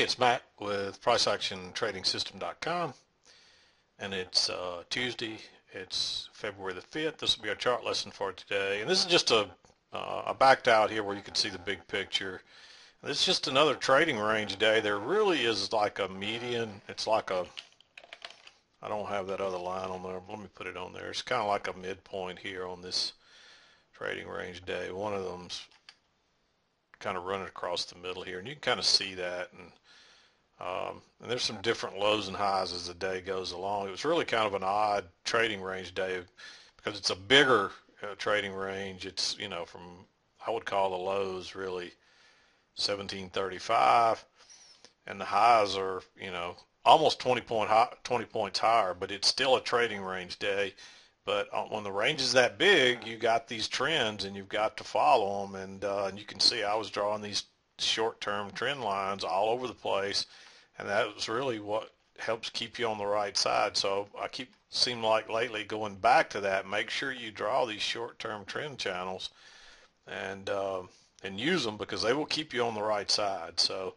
it's Matt with PriceActionTradingSystem.com, and it's Tuesday. It's February the 5th. This will be our chart lesson for today, and this is just a backed out here where you can see the big picture. This is just another trading range day. There really is like a median. It's like a, I don't have that other line on there. Let me put it on there. It's kind of like a midpoint here on this trading range day. One of them's kind of running across the middle here, and you can kind of see that. And there's some different lows and highs as the day goes along. It was really kind of an odd trading range day because it's a bigger trading range. It's, you know, from, I would call the lows really 1735, and the highs are, you know, almost 20 points higher, but it's still a trading range day. But when the range is that big, you got these trends and you've got to follow them. And you can see I was drawing these short-term trend lines all over the place, and that was really what helps keep you on the right side. So I seem like lately going back to that. Make sure you draw these short-term trend channels and use them, because they will keep you on the right side. So,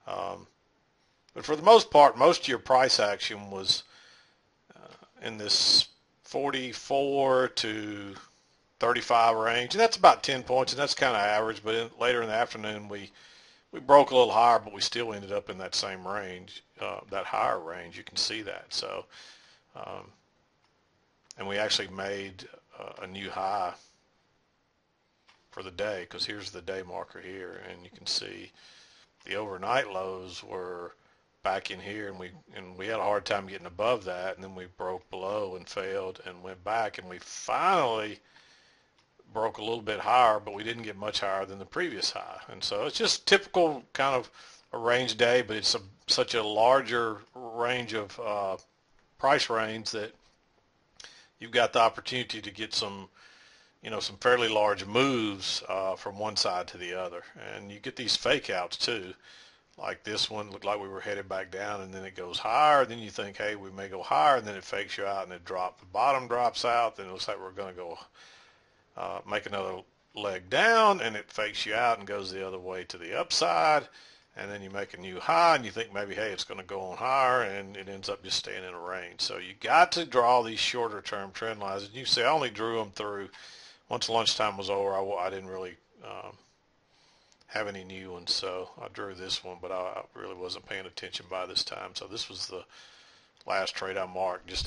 but for the most part, most of your price action was in this 44 to 35 range, and that's about 10 points, and that's kind of average. But later in the afternoon, we broke a little higher, but we still ended up in that same range, that higher range. You can see that. So, and we actually made a new high for the day, because here's the day marker here, and you can see the overnight lows were back in here, and we had a hard time getting above that, and then we broke below and failed and went back, and we finally broke a little bit higher, but we didn't get much higher than the previous high. And so it's just typical kind of a range day, but it's such a larger range of price range that you've got the opportunity to get some, you know, some fairly large moves from one side to the other. And you get these fake outs too. Like this one looked like we were headed back down, and then it goes higher. Then you think, hey, we may go higher, and then it fakes you out and it drops. The bottom drops out. Then it looks like we're going to go make another leg down, and it fakes you out and goes the other way to the upside. And then you make a new high, and you think maybe, hey, it's going to go on higher, and it ends up just staying in a range. So you got to draw these shorter term trend lines. And you see, I only drew them through once lunchtime was over. I didn't really have any new ones, so I drew this one, but I really wasn't paying attention by this time. So this was the last trade I marked just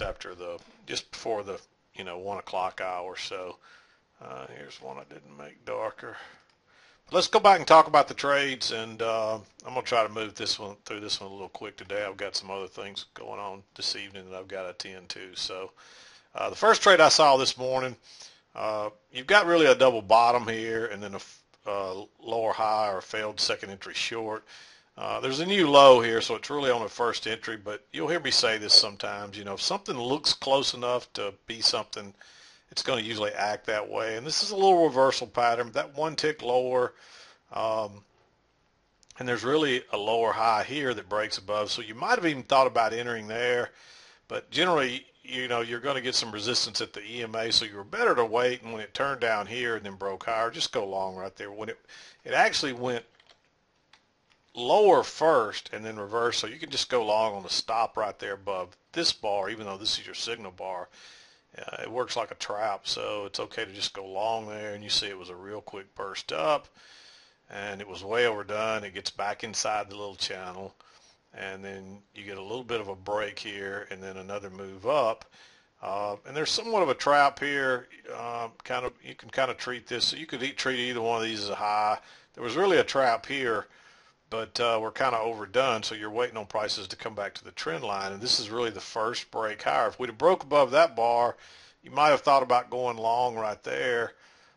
before the 1 o'clock hour. So here's one I didn't make darker. But let's go back and talk about the trades, and I'm gonna try to move through this one a little quick today. I've got some other things going on this evening that I've got to attend to. So the first trade I saw this morning, you've got really a double bottom here, and then a lower high or failed second entry short. There's a new low here, so it's really on a first entry, but you'll hear me say this sometimes, you know, if something looks close enough to be something, it's going to usually act that way. And this is a little reversal pattern, that one tick lower, and there's really a lower high here that breaks above, so you might have even thought about entering there, but generally, you know, you're going to get some resistance at the EMA, so you're better to wait. And when it turned down here and then broke higher, just go long right there. When it actually went lower first and then reverse, so you can just go long on the stop right there above this bar, even though this is your signal bar. It works like a trap, so it's okay to just go long there. And you see it was a real quick burst up, and it was way overdone. It gets back inside the little channel, and then you get a little bit of a break here, and then another move up. And there's somewhat of a trap here. You can kind of treat this. You could treat either one of these as a high. There was really a trap here, but we're kind of overdone, so you're waiting on prices to come back to the trend line. And this is really the first break higher. If we'd have broke above that bar, you might have thought about going long right there.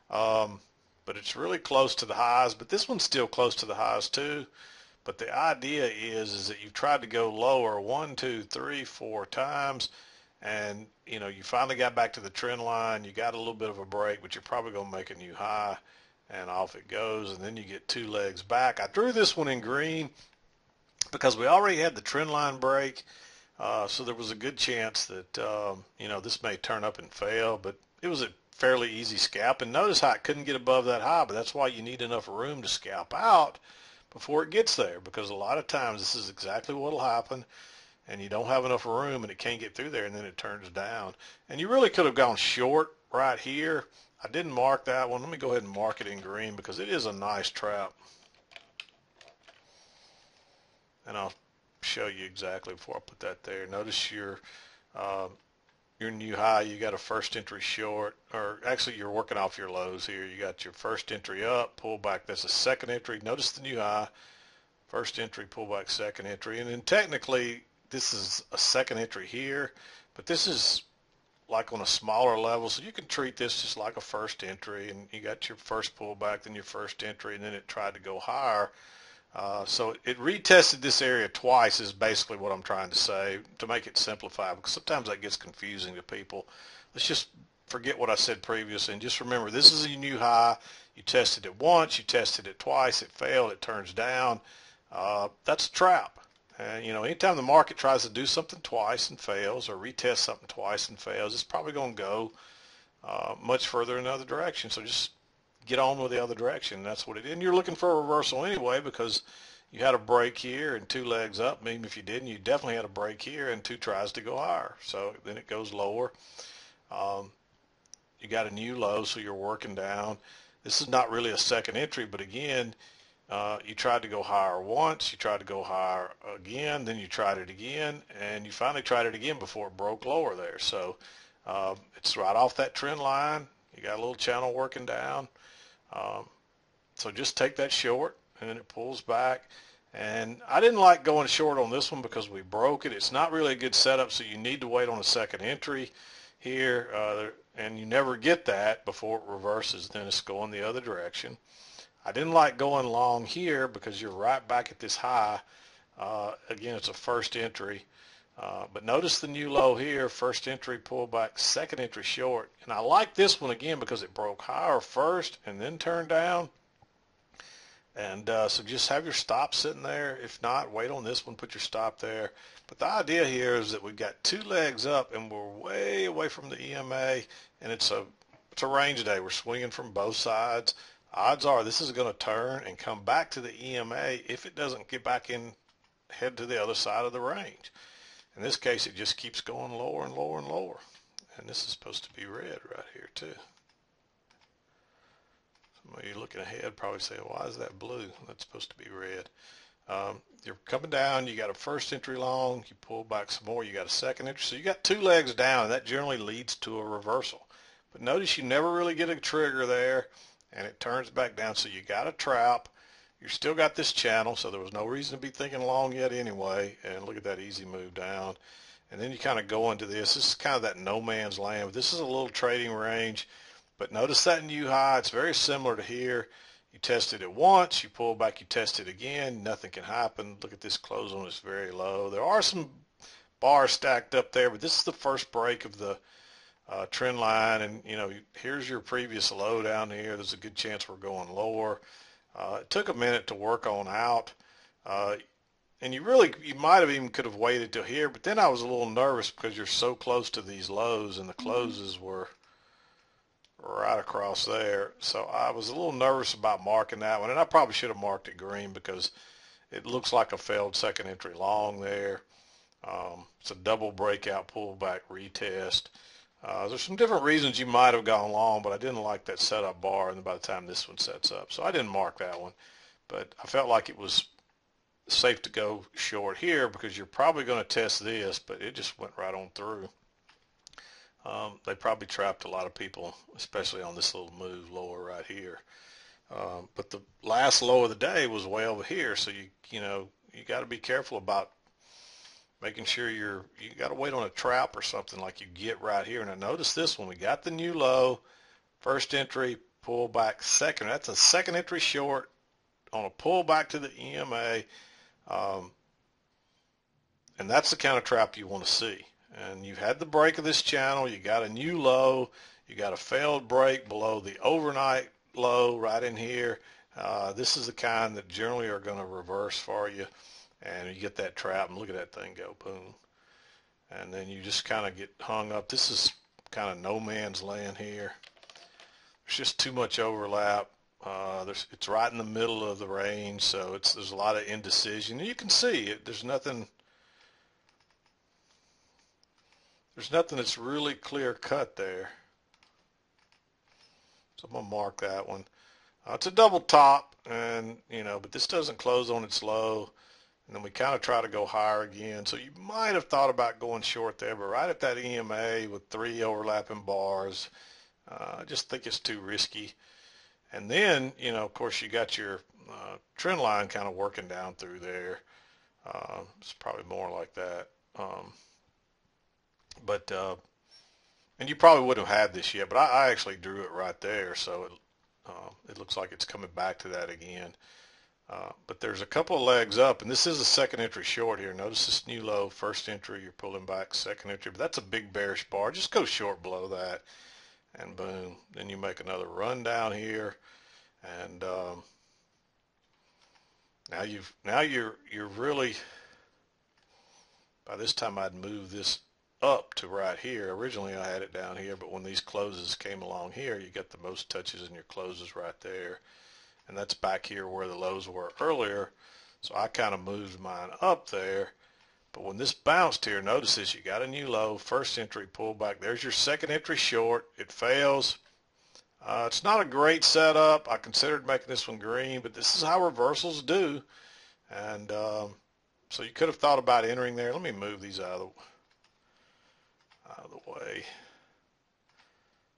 But it's really close to the highs. But this one's still close to the highs too. But the idea is that you've tried to go lower 1, 2, 3, 4 times, and you know, you finally got back to the trend line. You got a little bit of a break, but you're probably going to make a new high, and off it goes. And then you get two legs back. I drew this one in green because we already had the trend line break, so there was a good chance that you know, this may turn up and fail. But it was a fairly easy scalp, and notice how it couldn't get above that high. But that's why you need enough room to scalp out, before it gets there, because a lot of times this is exactly what will happen, and you don't have enough room and it can't get through there, and then it turns down. And you really could have gone short right here. I didn't mark that one. Let me go ahead and mark it in green because it is a nice trap. And I'll show you exactly before I put that there. Notice your new high, you got a first entry short, or actually you're working off your lows here. You got your first entry up, pull back, that's a second entry. Notice the new high, first entry, pull back, second entry. And then technically this is a second entry here, but this is like on a smaller level, so you can treat this just like a first entry, and you got your first pullback, then your first entry, and then it tried to go higher. So it retested this area twice is basically what I'm trying to say, to make it simplified, because sometimes that gets confusing to people. Let's just forget what I said previously and just remember this is a new high. You tested it once, you tested it twice, it failed, it turns down. That's a trap. And anytime the market tries to do something twice and fails, or retest something twice and fails, it's probably going to go much further in another direction. So just get on with the other direction. That's what it is. And you're looking for a reversal anyway, because you had a break here and two legs up. Even if you didn't, you definitely had a break here and two tries to go higher. So then it goes lower. You got a new low, so you're working down. This is not really a second entry, but again, you tried to go higher once, you tried to go higher again, then you tried it again, and you finally tried it again before it broke lower there. So it's right off that trend line. You got a little channel working down. So just take that short, and then it pulls back. And I didn't like going short on this one because we broke it. It's not really a good setup, so you need to wait on a second entry here, and you never get that before it reverses. Then it's going the other direction. I didn't like going long here because you're right back at this high. Again, it's a first entry. But notice the new low here, first entry pullback, second entry short. And I like this one again because it broke higher first and then turned down. And so just have your stop sitting there. If not, wait on this one, put your stop there. But the idea here is that we've got two legs up and we're way away from the EMA, and it's a range day. We're swinging from both sides. Odds are this is going to turn and come back to the EMA if it doesn't get back in, head to the other side of the range. In this case, it just keeps going lower and lower and lower. And this is supposed to be red right here too. Some of you looking ahead probably say, why is that blue? That's supposed to be red. You're coming down, you got a first entry long, you pull back some more, you got a second entry. So you got two legs down, and that generally leads to a reversal. But notice you never really get a trigger there, and it turns back down. So you got a trap. You still got this channel, so there was no reason to be thinking long yet anyway. And look at that easy move down. And then you kind of go into this. This is kind of that no man's land. This is a little trading range. But notice that new high. It's very similar to here. You tested it once. You pull back. You test it again. Nothing can happen. Look at this close on. It's very low. There are some bars stacked up there, but this is the first break of the trend line. And, here's your previous low down here. There's a good chance we're going lower. It took a minute to work on out, and you might have even could have waited till here, but then I was a little nervous because you're so close to these lows, and the closes were right across there. So I was a little nervous about marking that one, and I probably should have marked it green because it looks like a failed second entry long there. It's a double breakout pullback retest. There's some different reasons you might have gone long, but I didn't like that setup bar, and by the time this one sets up, so I didn't mark that one. But I felt like it was safe to go short here because you're probably going to test this, but it just went right on through. They probably trapped a lot of people, especially on this little move lower right here. But the last low of the day was way over here, so you got to be careful about making sure you got to wait on a trap or something like you get right here. And I noticed this one. We got the new low, first entry, pull back second. That's a second entry short on a pullback to the EMA. And that's the kind of trap you want to see. And you've had the break of this channel. You got a new low. You got a failed break below the overnight low right in here. This is the kind that generally are going to reverse for you. And you get that trap, and look at that thing go, boom. And then you just kind of get hung up. This is kind of no man's land here. There's just too much overlap. It's right in the middle of the range, so there's a lot of indecision. And you can see it. There's nothing that's really clear cut there. So I'm gonna mark that one. It's a double top, and but this doesn't close on its low. And then we kind of try to go higher again. So you might have thought about going short there, but right at that EMA with 3 overlapping bars, I just think it's too risky. And then, of course, you got your trend line kind of working down through there. It's probably more like that. But and you probably wouldn't have had this yet, but I actually drew it right there, so it looks like it's coming back to that again. But there's a couple of legs up, and this is a second entry short here. Notice this new low, first entry, you're pulling back, second entry, but that's a big bearish bar. Just go short below that, and boom. Then you make another run down here, and now you're really, by this time I'd move this up to right here. Originally I had it down here, but when these closes came along here, you got the most touches in your closes right there. And that's back here where the lows were earlier. So I kind of moved mine up there. But when this bounced here, notice this, you got a new low, first entry, pull back. There's your second entry short. It fails. It's not a great setup. I considered making this one green, but this is how reversals do. And so you could have thought about entering there. Let me move these out of the way.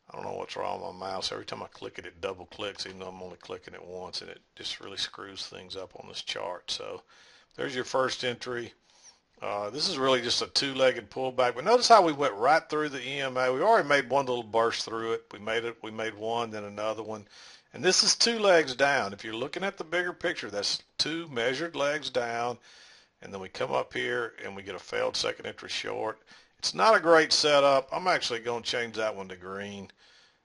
I don't know what's wrong with my mouse. Every time I click it, it double clicks, even though I'm only clicking it once, and it just really screws things up on this chart. So there's your first entry. This is really just a two-legged pullback, but notice how we went right through the EMA. We already made one little burst through it. We made one, then another one. And this is 2 legs down. If you're looking at the bigger picture, that's 2 measured legs down. And then we come up here and we get a failed second entry short. It's not a great setup. I'm actually going to change that one to green.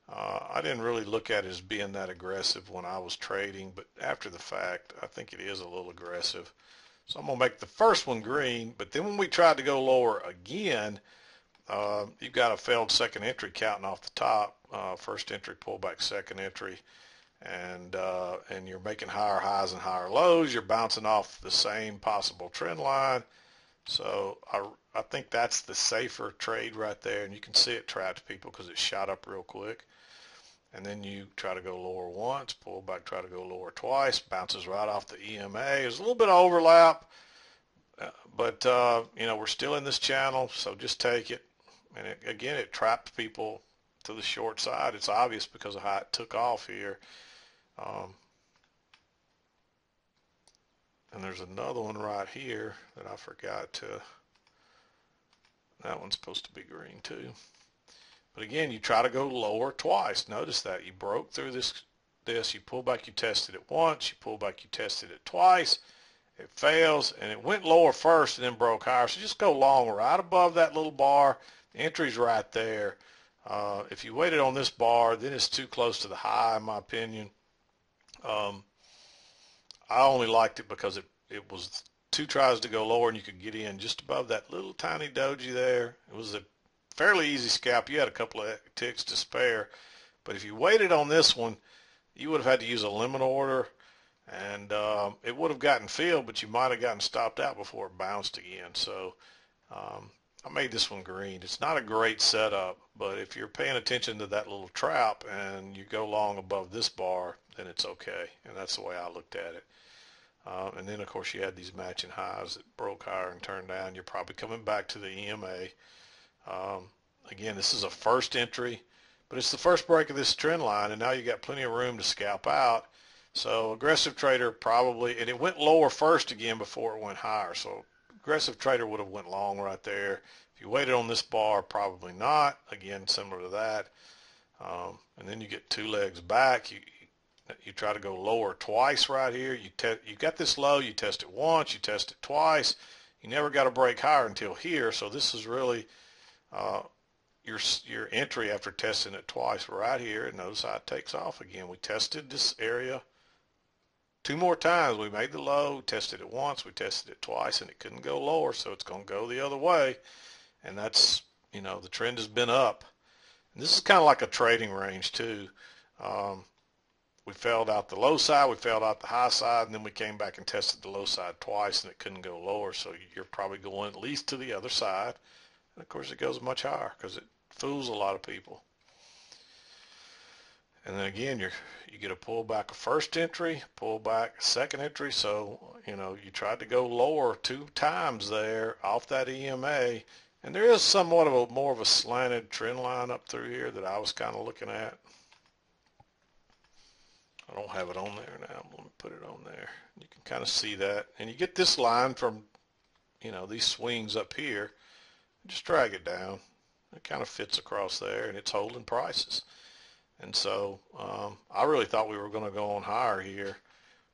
I didn't really look at it as being that aggressive when I was trading, but after the fact, I think it is a little aggressive. So I'm going to make the first one green, but then when we tried to go lower again, you've got a failed second entry counting off the top. First entry, pullback, second entry, and you're making higher highs and higher lows. You're bouncing off the same possible trend line. So I think that's the safer trade right there, and you can see it trapped people because it shot up real quick. And then you try to go lower once, pull back, try to go lower twice, bounces right off the EMA. There's a little bit of overlap, but we're still in this channel, so just take it. And again, it trapped people to the short side. It's obvious because of how it took off here. And there's another one right here that I forgot to. That one's supposed to be green too. But again, you try to go lower twice. Notice that you broke through this, you pull back, you tested it once, you pull back, you tested it twice, it fails, and it went lower first and then broke higher. So just go long right above that little bar. The entry's right there. If you waited on this bar, then it's too close to the high, in my opinion. I only liked it because it was 2 tries to go lower and you could get in just above that little tiny doji there. It was a fairly easy scalp. You had a couple of ticks to spare, but if you waited on this one, you would have had to use a limit order, and it would have gotten filled, but you might have gotten stopped out before it bounced again. So I made this one green. It's not a great setup, but if you're paying attention to that little trap and you go long above this bar, then it's okay, and that's the way I looked at it. And then, of course, you had these matching highs that broke higher and turned down. You're probably coming back to the EMA. Again, this is a first entry, but it's the first break of this trend line, and now you got plenty of room to scalp out. So aggressive trader probably, and it went lower first again before it went higher. So aggressive trader would have went long right there. If you waited on this bar, probably not. Again, similar to that. And then you get 2 legs back. You try to go lower twice right here. You got this low. You test it once. You test it twice. You never got a break higher until here. So this is really your entry after testing it twice right here. And notice how it takes off again. We tested this area 2 more times. We made the low, tested it once, we tested it twice, and it couldn't go lower, so it's going to go the other way. And that's, the trend has been up. And this is kind of like a trading range too. we failed out the low side, we failed out the high side, and then we came back and tested the low side twice, and it couldn't go lower. So you're probably going at least to the other side. And of course, it goes much higher because it fools a lot of people. And then again, you get a pullback of first entry, pullback second entry. So, you tried to go lower 2 times there off that EMA. And there is somewhat of more of a slanted trend line up through here that I was kind of looking at. I don't have it on there now. Let me put it on there. You can kind of see that. And you get this line from, these swings up here. Just drag it down. It kind of fits across there, and it's holding prices. And so I really thought we were going to go on higher here,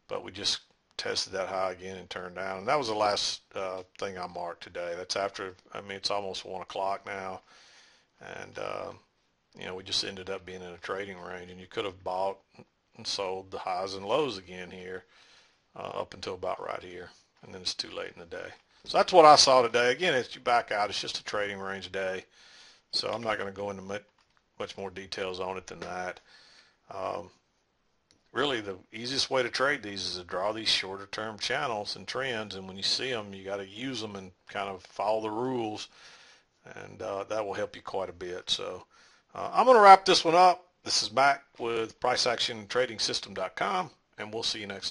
but we just tested that high again and turned down. And that was the last thing I marked today. That's after, it's almost 1 o'clock now. And, we just ended up being in a trading range. And you could have bought and sold the highs and lows again here up until about right here. And then it's too late in the day. So that's what I saw today. Again, as you back out, it's just a trading range day. So I'm not going to go into much more details on it than that. Really, the easiest way to trade these is to draw these shorter term channels and trends, and when you see them, you got to use them and kind of follow the rules, and that will help you quite a bit. So I'm going to wrap this one up. This is Mack with PriceActionTradingSystem.com, and we'll see you next time.